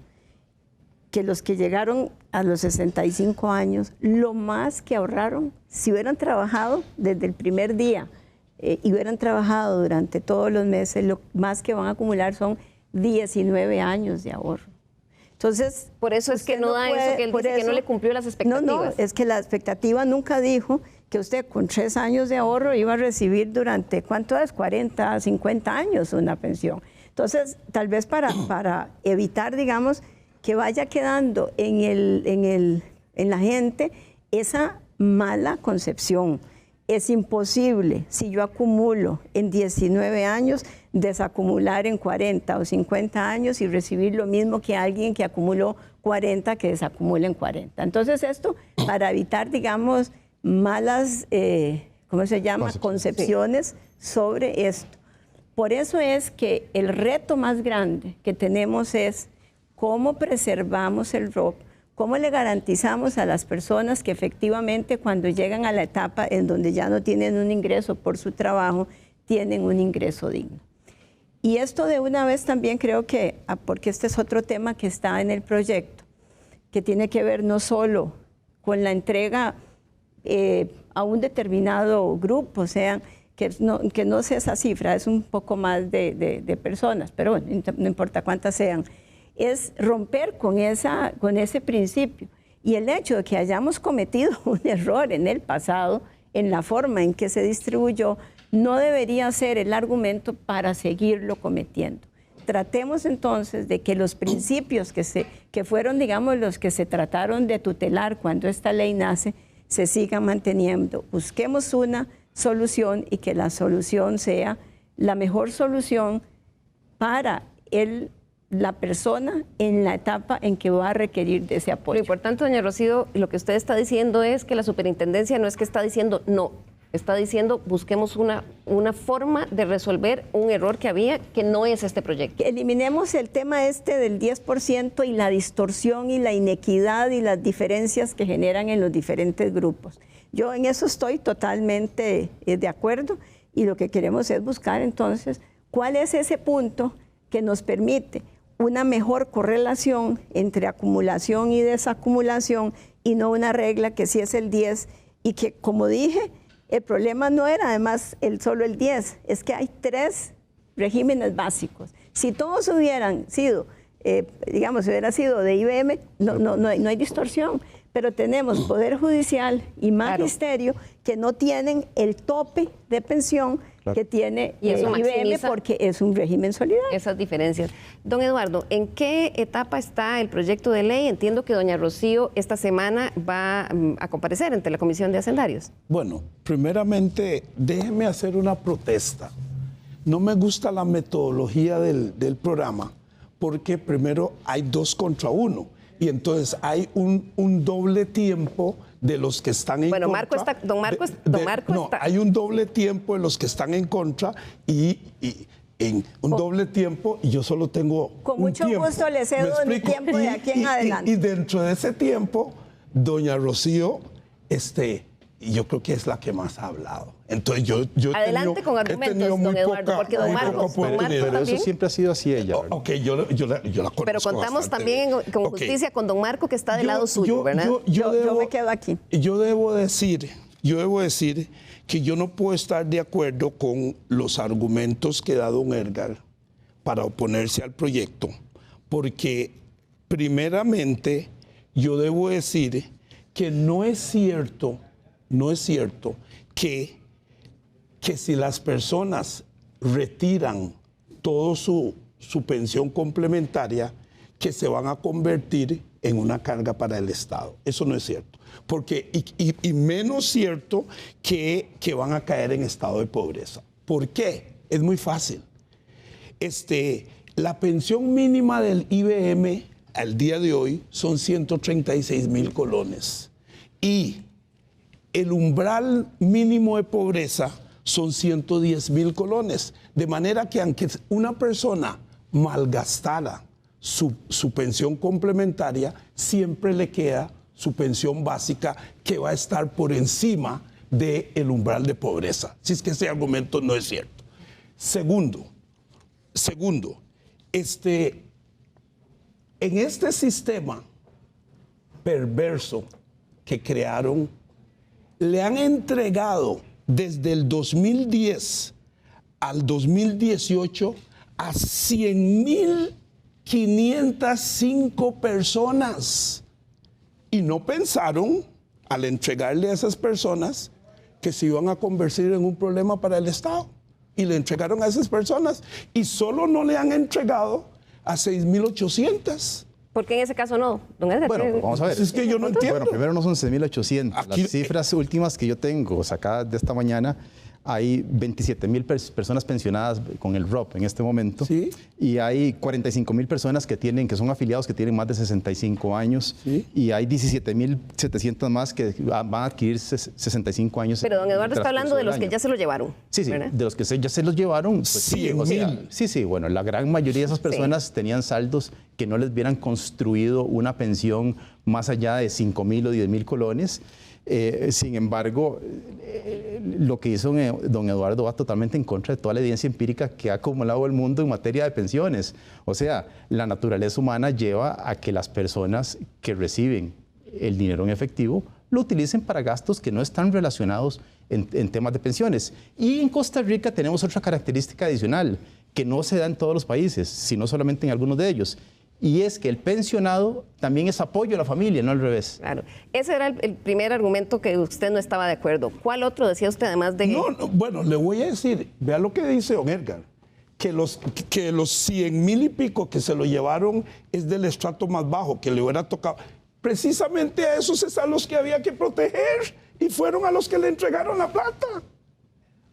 que los que llegaron a los 65 años, lo más que ahorraron, si hubieran trabajado desde el primer día y hubieran trabajado durante todos los meses, lo más que van a acumular son 19 años de ahorro. Entonces, por eso es que no da eso que él dice que no le cumplió las expectativas. No, es que la expectativa nunca dijo que usted con 3 años de ahorro iba a recibir durante, ¿cuánto es? 40, 50 años una pensión. Entonces, tal vez para evitar, digamos, que vaya quedando en la gente esa mala concepción. Es imposible, si yo acumulo en 19 años, desacumular en 40 o 50 años y recibir lo mismo que alguien que acumuló 40 que desacumula en 40. Entonces esto, para evitar, digamos, malas, ¿cómo se llama?, concepciones sobre esto. Por eso es que el reto más grande que tenemos es cómo preservamos el ROP, cómo le garantizamos a las personas que efectivamente cuando llegan a la etapa en donde ya no tienen un ingreso por su trabajo, tienen un ingreso digno. Y esto de una vez también creo que, porque este es otro tema que está en el proyecto, que tiene que ver no solo con la entrega a un determinado grupo, o sea, que no sea esa cifra, es un poco más de personas, pero bueno, no importa cuántas sean, es romper con ese principio. Y el hecho de que hayamos cometido un error en el pasado, en la forma en que se distribuyó, no debería ser el argumento para seguirlo cometiendo. Tratemos entonces de que los principios que fueron, digamos, los que se trataron de tutelar cuando esta ley nace, se sigan manteniendo. Busquemos una solución y que la solución sea la mejor solución para la persona en la etapa en que va a requerir de ese apoyo. Lo importante, doña Rocío, lo que usted está diciendo es que la superintendencia no es que está diciendo no, está diciendo busquemos una forma de resolver un error que había, que no es este proyecto. Eliminemos el tema del 10% y la distorsión y la inequidad y las diferencias que generan en los diferentes grupos. Yo en eso estoy totalmente de acuerdo y lo que queremos es buscar entonces cuál es ese punto que nos permite una mejor correlación entre acumulación y desacumulación y no una regla que sí es el 10 y que, como dije, el problema no era además solo el 10, es que hay 3 regímenes básicos. Si todos hubieran sido, digamos, si hubiera sido de IBM, no hay distorsión, pero tenemos Poder Judicial y Magisterio que no tienen el tope de pensión que tiene IBM porque es un régimen solidario. Esas diferencias. Don Eduardo, ¿en qué etapa está el proyecto de ley? Entiendo que doña Rocío esta semana va a comparecer ante la Comisión de Hacendarios. Bueno, primeramente, déjeme hacer una protesta. No me gusta la metodología del programa porque primero hay 2 contra 1 y entonces hay un doble tiempo de los que están en contra. Don Marco está. Hay un doble tiempo de los que están en contra y en un doble tiempo y yo solo tengo con mucho tiempo. Gusto le cedo mi tiempo de aquí en adelante. Y dentro de ese tiempo, doña Rocío, yo creo que es la que más ha hablado. Entonces yo adelante con argumentos, don Eduardo, porque don Marco pero eso siempre ha sido así ella. Ok, yo la conozco. Pero contamos también con justicia con don Marco, que está del lado suyo, ¿verdad? Yo me quedo aquí. Yo debo decir que yo no puedo estar de acuerdo con los argumentos que da don Edgar para oponerse al proyecto, porque primeramente yo debo decir que no es cierto que si las personas retiran toda su pensión complementaria, que se van a convertir en una carga para el Estado. Eso no es cierto. Y menos cierto que van a caer en estado de pobreza. ¿Por qué? Es muy fácil. La pensión mínima del IBM al día de hoy son 136,000 colones. Y el umbral mínimo de pobreza son 110.000 colones. De manera que aunque una persona malgastara su pensión complementaria, siempre le queda su pensión básica, que va a estar por encima del umbral de pobreza. Si es que ese argumento no es cierto. Segundo, en este sistema perverso que crearon, le han entregado desde el 2010 al 2018 a 100.505 personas. Y no pensaron, al entregarle a esas personas, que se iban a convertir en un problema para el Estado. Y le entregaron a esas personas. Y solo no le han entregado a 6.800. ¿Por qué en ese caso no, don Edgar? Bueno, vamos a ver. Es que yo no entiendo. Bueno, primero no son 6.800. Aquí, Las cifras últimas que yo tengo sacadas de esta mañana, hay 27.000 personas pensionadas con el ROP en este momento. ¿Sí? Y hay 45.000 personas que son afiliados que tienen más de 65 años. ¿Sí? Y hay 17.700 más que van a adquirir 65 años. Pero don Eduardo está hablando de los que ya se lo llevaron. Sí, sí, ¿verdad? De los que ya se los llevaron. Pues, 100.000. Sí, bueno, la gran mayoría de esas personas tenían saldos que no les hubieran construido una pensión más allá de 5.000 o 10.000 colones. Sin embargo, lo que hizo don Eduardo va totalmente en contra de toda la evidencia empírica que ha acumulado el mundo en materia de pensiones. O sea, la naturaleza humana lleva a que las personas que reciben el dinero en efectivo lo utilicen para gastos que no están relacionados en temas de pensiones. Y en Costa Rica tenemos otra característica adicional que no se da en todos los países, sino solamente en algunos de ellos. Y es que el pensionado también es apoyo a la familia, no al revés. Claro. Ese era el primer argumento que usted no estaba de acuerdo. ¿Cuál otro decía usted además de...? No, bueno, le voy a decir, vea lo que dice don Edgar, que los 100.000 y pico que se lo llevaron es del estrato más bajo, que le hubiera tocado. Precisamente a esos es a los que había que proteger y fueron a los que le entregaron la plata.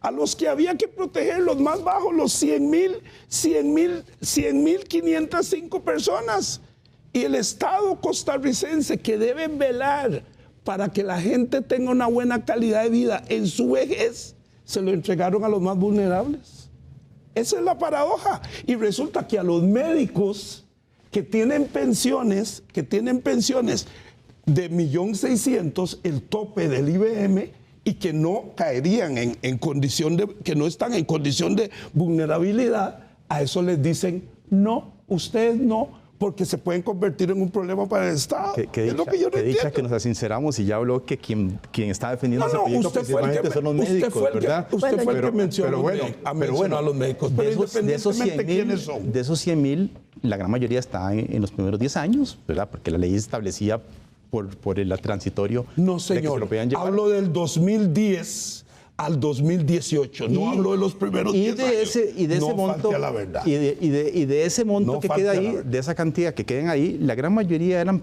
A los que había que proteger, los más bajos, los 100.505 personas. Y el Estado costarricense, que debe velar para que la gente tenga una buena calidad de vida en su vejez, se lo entregaron a los más vulnerables. Esa es la paradoja. Y resulta que a los médicos que tienen pensiones de 1.600.000, el tope del IBM, y que no caerían en condición de, que no están en condición de vulnerabilidad, a eso les dicen, no, ustedes no, porque se pueden convertir en un problema para el Estado. Es lo que yo no entiendo. Que nos sinceramos y ya habló que quien está defendiendo ese proyecto usted fue principalmente son los médicos, ¿verdad? Usted fue el que mencionó a los médicos. De esos 100.000, la gran mayoría está en los primeros 10 años, ¿verdad? Porque la ley establecía por el transitorio. No, señor, hablo del 2010 al 2018, no hablo de los primeros 10 años. Y de ese monto, falte la verdad. Y de ese monto No que queda ahí, de esa cantidad que queden ahí, la gran mayoría eran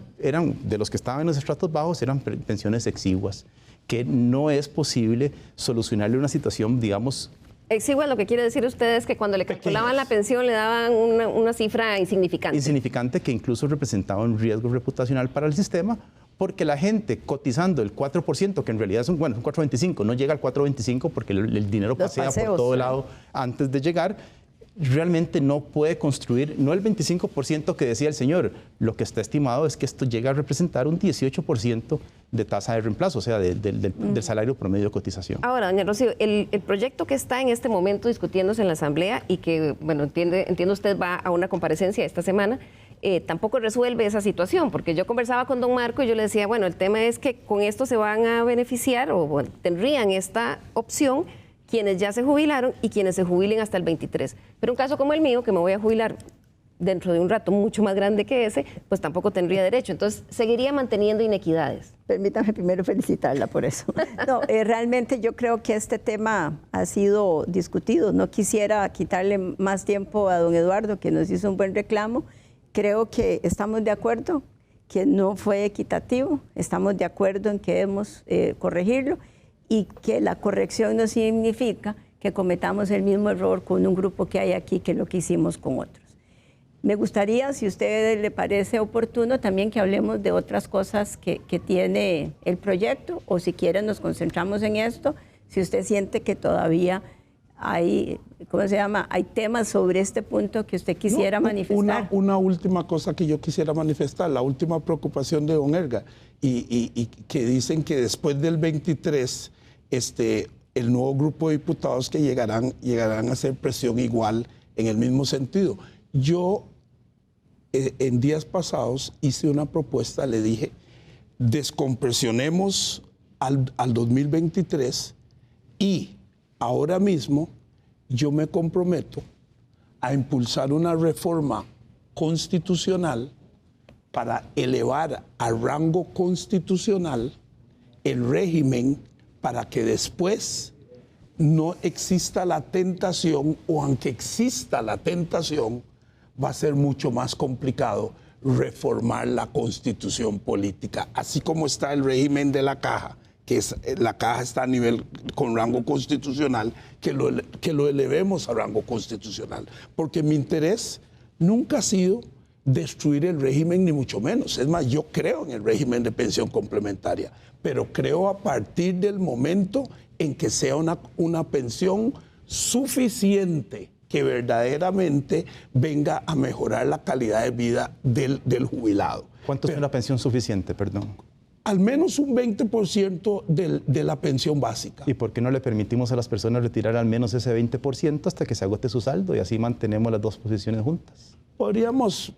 de los que estaban en los estratos bajos, eran pensiones exiguas, que no es posible solucionarle una situación, digamos... Exigua, lo que quiere decir usted es que cuando le calculaban la pensión le daban una cifra insignificante. Insignificante, que incluso representaba un riesgo reputacional para el sistema, porque la gente cotizando el 4%, que en realidad es un 4.25, no llega al 4.25 porque el dinero pasea por todo lado antes de llegar, realmente no puede construir, no el 25% que decía el señor, lo que está estimado es que esto llega a representar un 18% de tasa de reemplazo, o sea, del salario promedio de cotización. Ahora, doña Rocío, el proyecto que está en este momento discutiéndose en la Asamblea y que, bueno, entiendo usted va a una comparecencia esta semana, tampoco resuelve esa situación, porque yo conversaba con don Marco y yo le decía, bueno, el tema es que con esto se van a beneficiar o bueno, tendrían esta opción quienes ya se jubilaron y quienes se jubilen hasta el 23. Pero un caso como el mío, que me voy a jubilar dentro de un rato mucho más grande que ese, pues tampoco tendría derecho. Entonces, seguiría manteniendo inequidades. Permítame primero felicitarla por eso. No, realmente yo creo que este tema ha sido discutido. No quisiera quitarle más tiempo a don Eduardo, que nos hizo un buen reclamo. Creo que estamos de acuerdo que no fue equitativo. Estamos de acuerdo en que debemos corregirlo y que la corrección no significa que cometamos el mismo error con un grupo que hay aquí que lo que hicimos con otros. Me gustaría, si a usted le parece oportuno, también que hablemos de otras cosas que tiene el proyecto, o si quieren nos concentramos en esto, si usted siente que todavía hay, ¿cómo se llama?, hay temas sobre este punto que usted quisiera manifestar. Una última cosa que yo quisiera manifestar, la última preocupación de don Edgar, y que dicen que después del 23, el nuevo grupo de diputados que llegarán a hacer presión igual en el mismo sentido. Yo, en días pasados, hice una propuesta, le dije, descompresionemos al 2023 y ahora mismo yo me comprometo a impulsar una reforma constitucional para elevar a rango constitucional el régimen para que después no exista la tentación, o aunque exista la tentación, va a ser mucho más complicado reformar la constitución política, así como está el régimen de la caja, que la caja está a nivel con rango constitucional, que lo elevemos a rango constitucional, porque mi interés nunca ha sido destruir el régimen, ni mucho menos. Es más, yo creo en el régimen de pensión complementaria, pero creo a partir del momento en que sea una pensión suficiente que verdaderamente venga a mejorar la calidad de vida del jubilado. ¿Cuánto es una pensión suficiente, perdón? Al menos un 20% de la pensión básica. ¿Y por qué no le permitimos a las personas retirar al menos ese 20% hasta que se agote su saldo y así mantenemos las dos posiciones juntas? Podríamos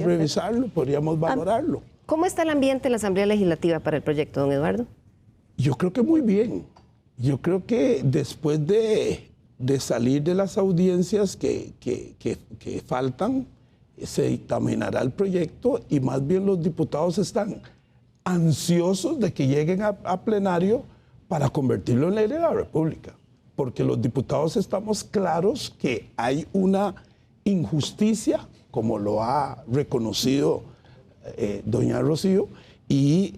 revisarlo, podríamos valorarlo. ¿Cómo está el ambiente en la Asamblea Legislativa para el proyecto, don Eduardo? Yo creo que muy bien. Yo creo que después de salir de las audiencias que faltan, se dictaminará el proyecto y más bien los diputados están ansiosos de que lleguen a plenario para convertirlo en ley de la República. Porque los diputados estamos claros que hay una injusticia, como lo ha reconocido doña Rocío, y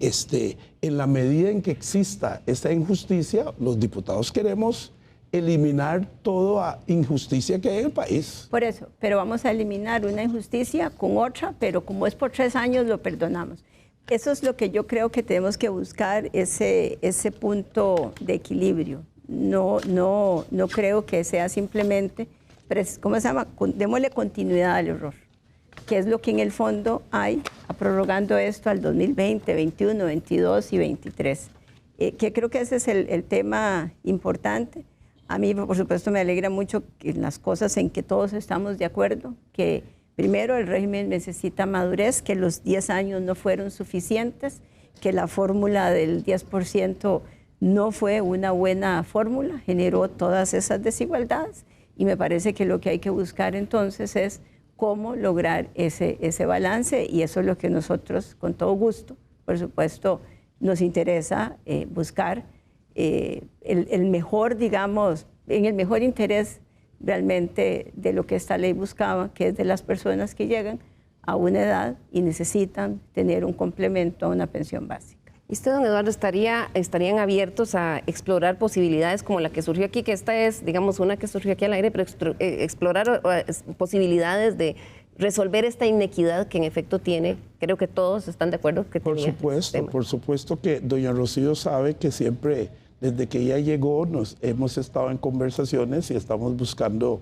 en la medida en que exista esa injusticia, los diputados queremos eliminar toda injusticia que hay en el país. Por eso, pero vamos a eliminar una injusticia con otra, pero como es por 3 años, lo perdonamos. Eso es lo que yo creo que tenemos que buscar, ese punto de equilibrio. No creo que sea simplemente, ¿cómo se llama?, démosle continuidad al error, que es lo que en el fondo hay, prorrogando esto al 2020, 21, 22 y 23. Que creo que ese es el tema importante. A mí, por supuesto, me alegra mucho que las cosas en que todos estamos de acuerdo, que primero el régimen necesita madurez, que los 10 años no fueron suficientes, que la fórmula del 10% no fue una buena fórmula, generó todas esas desigualdades, y me parece que lo que hay que buscar entonces es cómo lograr ese balance, y eso es lo que nosotros, con todo gusto, por supuesto, nos interesa buscar el mejor, digamos, en el mejor interés realmente de lo que esta ley buscaba, que es de las personas que llegan a una edad y necesitan tener un complemento a una pensión básica. ¿Y usted, don Eduardo, estarían abiertos a explorar posibilidades como la que surgió aquí, que esta es, digamos, una que surgió aquí al aire, pero explorar posibilidades de resolver esta inequidad que en efecto tiene? Creo que todos están de acuerdo que por supuesto que doña Rocío sabe que siempre, desde que ella llegó, hemos estado en conversaciones y estamos buscando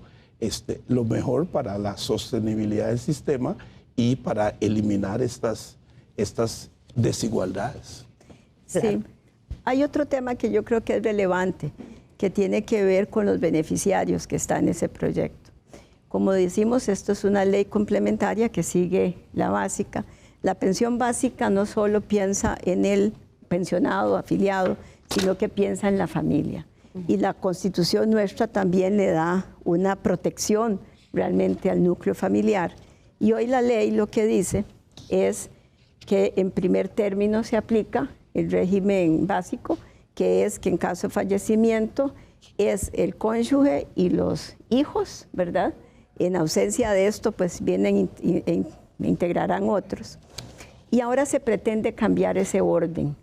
lo mejor para la sostenibilidad del sistema y para eliminar estas desigualdades. Sí, hay otro tema que yo creo que es relevante, que tiene que ver con los beneficiarios que están en ese proyecto. Como decimos, esto es una ley complementaria que sigue la básica. La pensión básica no solo piensa en el pensionado, afiliado, sino que piensa en la familia. Y la Constitución nuestra también le da una protección realmente al núcleo familiar. Y hoy la ley lo que dice es que en primer término se aplica el régimen básico, que es que en caso de fallecimiento es el cónyuge y los hijos, ¿verdad? En ausencia de esto, pues vienen e integrarán otros. Y ahora se pretende cambiar ese orden.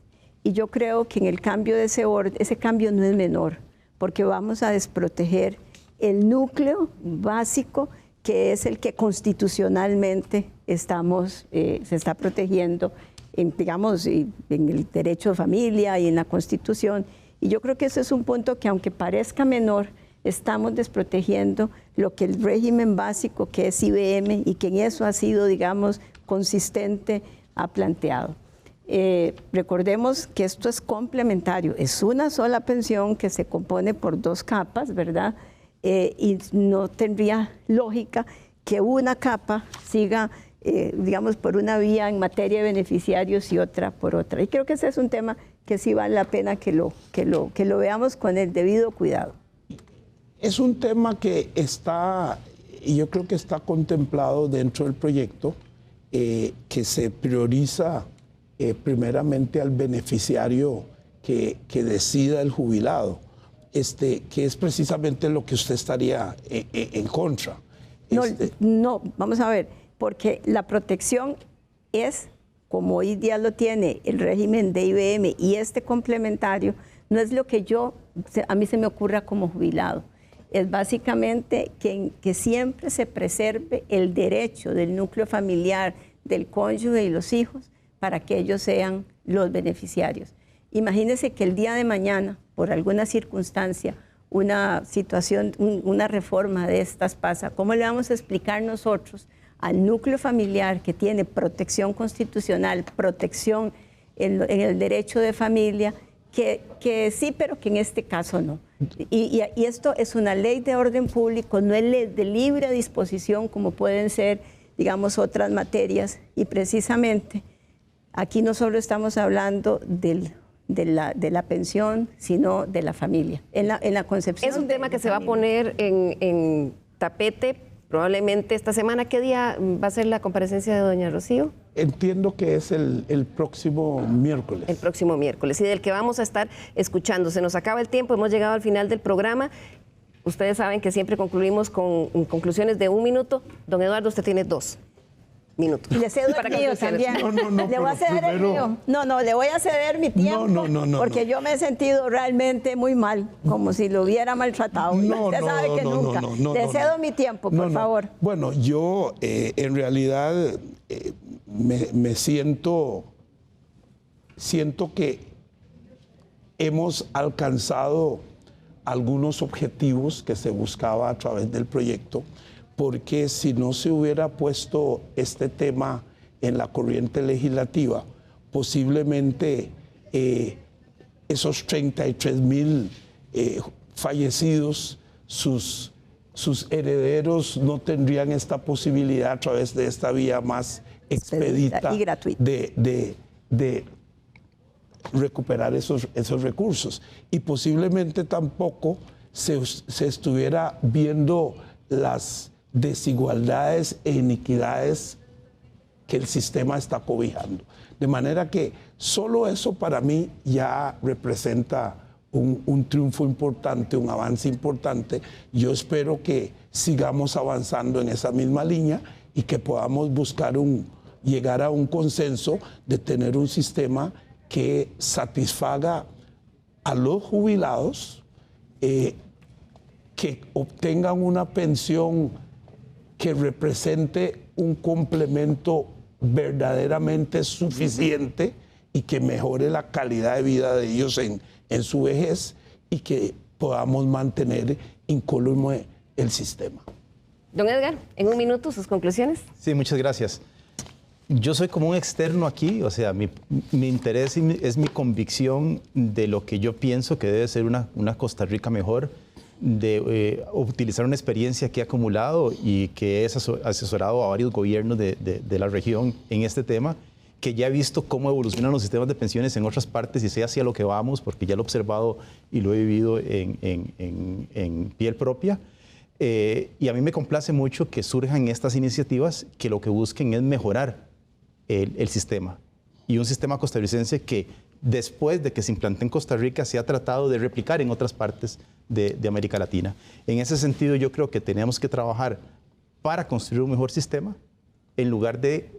Y yo creo que en el cambio de ese orden, ese cambio no es menor, porque vamos a desproteger el núcleo básico, que es el que constitucionalmente se está protegiendo digamos, en el derecho de familia y en la Constitución. Y yo creo que ese es un punto que, aunque parezca menor, estamos desprotegiendo lo que el régimen básico, que es IBM, y que en eso ha sido, digamos, consistente, ha planteado. Recordemos que esto es complementario, es una sola pensión que se compone por 2 capas, ¿verdad? Y no tendría lógica que una capa siga, digamos, por una vía en materia de beneficiarios y otra por otra. Y creo que ese es un tema que sí vale la pena que lo veamos con el debido cuidado. Es un tema que está, y yo creo que está contemplado dentro del proyecto, que se prioriza primeramente al beneficiario que decida el jubilado, que es precisamente lo que usted estaría en contra. No, vamos a ver, porque la protección es, como hoy día lo tiene el régimen de IBM y este complementario, no es lo que a mí se me ocurra como jubilado. Es básicamente que siempre se preserve el derecho del núcleo familiar, del cónyuge y los hijos, para que ellos sean los beneficiarios. Imagínense que el día de mañana, por alguna circunstancia, una situación, una reforma de estas pasa. ¿Cómo le vamos a explicar nosotros al núcleo familiar que tiene protección constitucional, protección en el derecho de familia, que sí, pero que en este caso no? Y esto es una ley de orden público, no es ley de libre disposición como pueden ser, digamos, otras materias, y precisamente aquí no solo estamos hablando de la pensión, sino de la familia, en la concepción. Es un tema que se va a poner en tapete probablemente esta semana. ¿Qué día va a ser la comparecencia de doña Rocío? Entiendo que es el próximo miércoles. El próximo miércoles, y del que vamos a estar escuchando. Se nos acaba el tiempo, hemos llegado al final del programa. Ustedes saben que siempre concluimos con conclusiones de 1 minuto. Don Eduardo, usted tiene 2 minutos. Y le cedo el mío también. No, le voy a ceder el mío. No, le voy a ceder mi tiempo. No. Porque yo me he sentido realmente muy mal, como si lo hubiera maltratado. Usted sabe que nunca. Le cedo mi tiempo, por favor. Bueno, yo en realidad me siento que hemos alcanzado algunos objetivos que se buscaba a través del proyecto, porque si no se hubiera puesto este tema en la corriente legislativa, posiblemente esos 33,000 fallecidos, sus herederos no tendrían esta posibilidad a través de esta vía más expedita y gratuita de recuperar esos recursos. Y posiblemente tampoco se estuviera viendo las desigualdades e iniquidades que el sistema está cobijando. De manera que solo eso para mí ya representa un triunfo importante, un avance importante. Yo espero que sigamos avanzando en esa misma línea y que podamos buscar llegar a un consenso de tener un sistema que satisfaga a los jubilados, que obtengan una pensión que represente un complemento verdaderamente suficiente y que mejore la calidad de vida de ellos en su vejez, y que podamos mantener incólume el sistema. Don Edgar, en 1 minuto, sus conclusiones. Sí, muchas gracias. Yo soy como un externo aquí, o sea, mi interés es mi convicción de lo que yo pienso que debe ser una Costa Rica mejor, de utilizar una experiencia que he acumulado y que he asesorado a varios gobiernos de la región en este tema, que ya he visto cómo evolucionan los sistemas de pensiones en otras partes y sé hacia lo que vamos, porque ya lo he observado y lo he vivido en piel propia. Y a mí me complace mucho que surjan estas iniciativas que lo que busquen es mejorar el sistema. Y un sistema costarricense que después de que se implante en Costa Rica se ha tratado de replicar en otras partes de América Latina. En ese sentido, yo creo que tenemos que trabajar para construir un mejor sistema en lugar de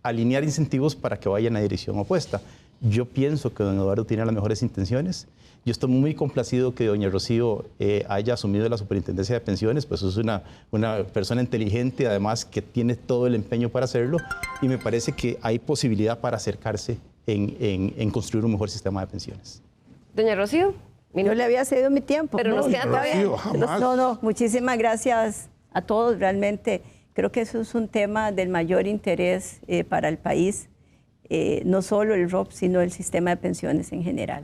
alinear incentivos para que vayan en la dirección opuesta. Yo pienso que don Eduardo tiene las mejores intenciones. Yo estoy muy complacido que doña Rocío haya asumido la superintendencia de pensiones, pues es una persona inteligente, además que tiene todo el empeño para hacerlo, y me parece que hay posibilidad para acercarse en construir un mejor sistema de pensiones. Doña Rocío. Yo le había cedido mi tiempo. Pero nos queda todavía. No, muchísimas gracias a todos. Realmente creo que eso es un tema del mayor interés para el país, no solo el ROP, sino el sistema de pensiones en general.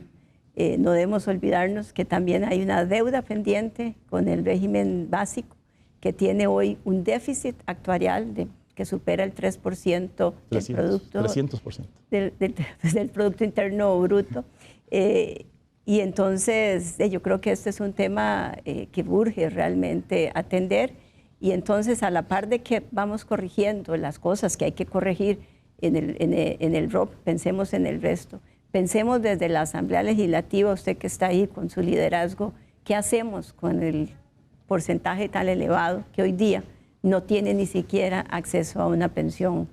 No debemos olvidarnos que también hay una deuda pendiente con el régimen básico, que tiene hoy un déficit actuarial que supera el 3% del producto, 300%. del Producto Interno Bruto. Y entonces yo creo que este es un tema que urge realmente atender, y entonces a la par de que vamos corrigiendo las cosas que hay que corregir en el ROP, pensemos en el resto. Pensemos desde la Asamblea Legislativa, usted que está ahí con su liderazgo, ¿qué hacemos con el porcentaje tan elevado que hoy día no tiene ni siquiera acceso a una pensión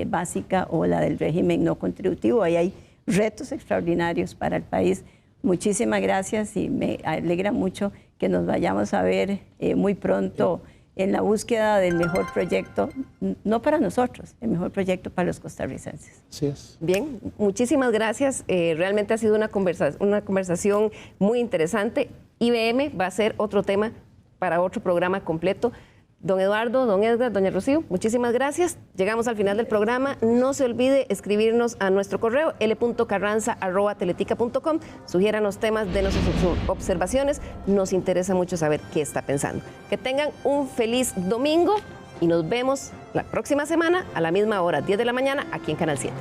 básica o la del régimen no contributivo? Ahí hay retos extraordinarios para el país. Muchísimas gracias y me alegra mucho que nos vayamos a ver muy pronto en la búsqueda del mejor proyecto, no para nosotros, el mejor proyecto para los costarricenses. Así es. Bien, muchísimas gracias. Realmente ha sido una conversación muy interesante. IBM va a ser otro tema para otro programa completo. Don Eduardo, don Edgar, doña Rocío, muchísimas gracias. Llegamos al final del programa. No se olvide escribirnos a nuestro correo l.carranza@teletica.com. Sugiéranos temas, denos sus observaciones. Nos interesa mucho saber qué está pensando. Que tengan un feliz domingo y nos vemos la próxima semana a la misma hora, 10 de la mañana, aquí en Canal 7.